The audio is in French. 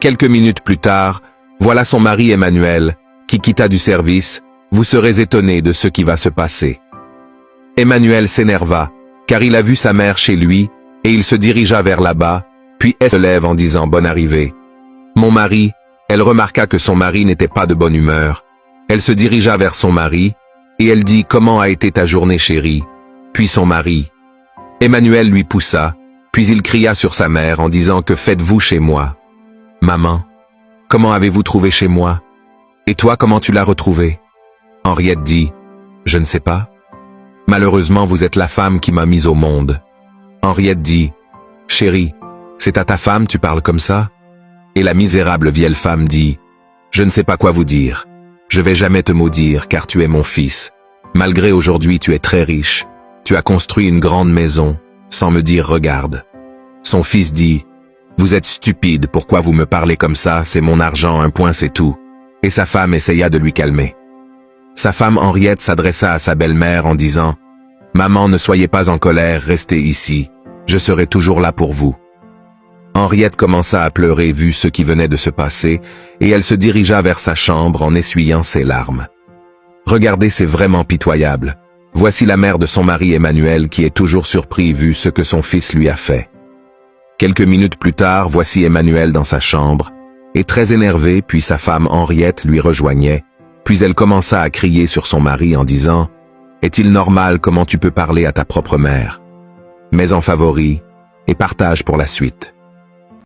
Quelques minutes plus tard, voilà son mari Emmanuel, qui quitta du service. Vous serez étonné de ce qui va se passer. Emmanuel s'énerva, car il a vu sa mère chez lui, et il se dirigea vers là-bas, puis elle se lève en disant « Bonne arrivée ». Mon mari, elle remarqua que son mari n'était pas de bonne humeur. Elle se dirigea vers son mari, et elle dit « Comment a été ta journée, chérie ?» Puis son mari. Emmanuel lui poussa, puis il cria sur sa mère en disant « Que faites-vous chez moi ?»« Maman, comment avez-vous trouvé chez moi? Et toi, comment tu l'as retrouvé ?» Henriette dit « Je ne sais pas. Malheureusement, vous êtes la femme qui m'a mise au monde. » Henriette dit « Chérie, c'est à ta femme tu parles comme ça ?» Et la misérable vieille femme dit « Je ne sais pas quoi vous dire. Je vais jamais te maudire car tu es mon fils. Malgré aujourd'hui tu es très riche. Tu as construit une grande maison, sans me dire regarde. » Son fils dit « Vous êtes stupide, pourquoi vous me parlez comme ça, c'est mon argent, un point c'est tout. » Et sa femme essaya de lui calmer. Sa femme Henriette s'adressa à sa belle-mère en disant « Maman, ne soyez pas en colère, restez ici. Je serai toujours là pour vous. » Henriette commença à pleurer vu ce qui venait de se passer, et elle se dirigea vers sa chambre en essuyant ses larmes. Regardez, c'est vraiment pitoyable. Voici la mère de son mari Emmanuel qui est toujours surpris vu ce que son fils lui a fait. Quelques minutes plus tard, voici Emmanuel dans sa chambre, et très énervé, puis sa femme Henriette lui rejoignait, puis elle commença à crier sur son mari en disant « Est-il normal comment tu peux parler à ta propre mère ?» Mets en favori et partage pour la suite.